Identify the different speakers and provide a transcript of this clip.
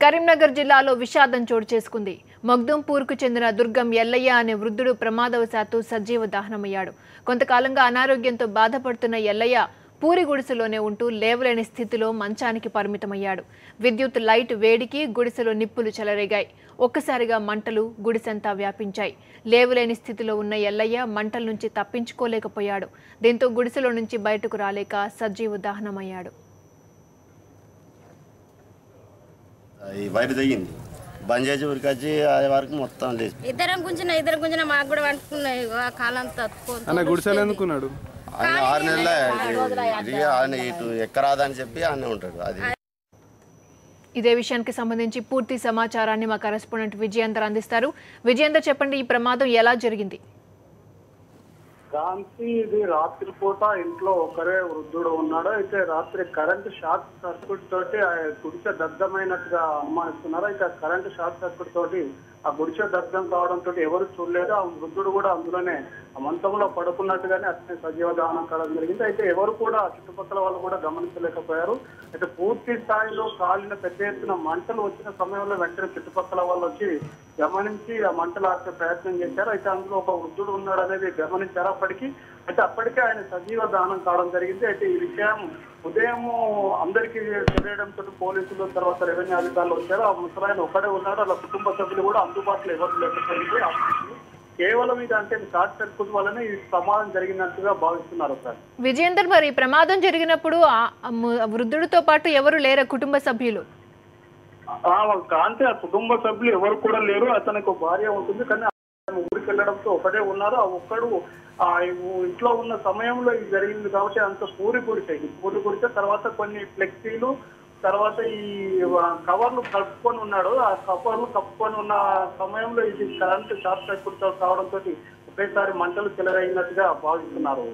Speaker 1: కరీంనగర్ జిల్లాలో విషాదం చోటు చేసుకుంది. మగ్దుంపూర్కు చెందిన దుర్గం ఎల్లయ్య అనే వృద్ధుడు ప్రమాదవశాత్తు సజీవ దహనమయ్యాడు. కొంతకాలంగా అనారోగ్యంతో బాధపడుతున్న ఎల్లయ్య పూరి గుడిసెలోనే ఉంటూ లేవలేని స్థితిలో మంచానికి పరిమితమయ్యాడు. విద్యుత్ లైట్ వేడికి గుడిసెలో నిప్పులు చెలరేగాయి. ఒక్కసారిగా మంటలు గుడిసెంతా వ్యాపించాయి. లేవలేని స్థితిలో ఉన్న ఎల్లయ్య మంటల నుంచి తప్పించుకోలేకపోయాడు. దీంతో గుడిసెలో నుంచి బయటకు రాలేక సజీవ దహనమయ్యాడు.
Speaker 2: ఈ వైర్ తెగింది బంద్ చేసి ఉరికొచ్చి అది వరకు మొత్తం లేదు.
Speaker 3: ఇద్దరం గుంజిన మాకు కూడా వండుకున్నాయి కాలంతా.
Speaker 4: గుడిసెలు ఎందుకున్నాడు
Speaker 2: ఆయన 6 నెలలే ఆయన ఇటు ఎక్కరాదని చెప్పి ఆయన ఉంటాడు. అది
Speaker 1: ఇదే విషయానికి సంబంధించి పూర్తి సమాచారాన్ని మా కరెస్పాండెంట్ విజయేందర్ అందిస్తారు. విజయేందర్, చెప్పండి, ఈ ప్రమాదం ఎలా జరిగింది?
Speaker 5: క్రాంతి, ఇది రాత్రి పూట ఇంట్లో ఒకరే వృద్ధుడు ఉన్నాడు. అయితే రాత్రి కరెంట్ షార్ట్ సర్క్యూట్ తోటి ఆ గుడిసె దగ్ధమైనట్టుగా అనుమానిస్తున్నారు. అయితే కరెంట్ షార్ట్ సర్క్యూట్ తోటి ఆ గుడిసె దగ్ధం కావడంతో ఎవరు చూడలేదు. ఆ వృద్ధుడు కూడా అందులోనే ఆ మంచంలో పడుకున్నట్టుగానే అతని సజీవ దహనం కావడం జరిగింది. అయితే ఎవరు కూడా చుట్టుపక్కల వాళ్ళు కూడా గమనించలేకపోయారు. అయితే పూర్తి స్థాయిలో కాలిన పెద్ద ఎత్తున మంటలు వచ్చిన సమయంలో వెంటనే చుట్టుపక్కల వాళ్ళు వచ్చి గమనించి ఆ మంటలు ఆర్పే ప్రయత్నం చేశారు. అయితే అందులో ఒక వృద్ధుడు ఉన్నాడు అనేది గమనించారు. అప్పటికే ఆయన సజీవ దహనం కావడం జరిగింది. అయితే ఈ విషయం ఉదయం అందరికీ తెలియడంతో పోలీసులు తర్వాత రెవెన్యూ అధికారులు వచ్చారు. ఆ ముసలాయన ఒక్కడే ఉన్నాడు. వాళ్ళ కుటుంబ సభ్యులు కూడా అందుబాటులో ఎవరు లేకపోయింది. కేవలం ఇది అంటే షార్ట్ సర్క్యూట్ వల్లనే ఈ ప్రమాదం జరిగినట్టుగా భావిస్తున్నారు సార్.
Speaker 1: విజయేందర్, మరి ప్రమాదం జరిగినప్పుడు వృద్ధుడితో పాటు ఎవరు లేరా కుటుంబ సభ్యులు?
Speaker 5: కాంతి ఆ కుటుంబ సభ్యులు ఎవరు కూడా లేరు. అతనికి ఒక భార్య ఉంటుంది, కానీ ఊరికి వెళ్ళడంతో ఒకడే ఉన్నారు. ఆ ఒక్కడు ఆ ఇంట్లో ఉన్న సమయంలో ఇది జరిగింది కాబట్టి అంత పూరి గుడిసే తర్వాత కొన్ని ఫ్లెక్సీలు తర్వాత ఈ కవర్లు కప్పుకొని ఉన్నాడు. ఆ కవర్లు కప్పుకొని ఉన్న సమయంలో ఇది కరెంట్ షార్ట్ సర్క్యూట్ కావడంతో ఒకేసారి మంటలు చెలరైనట్టుగా భావిస్తున్నారు.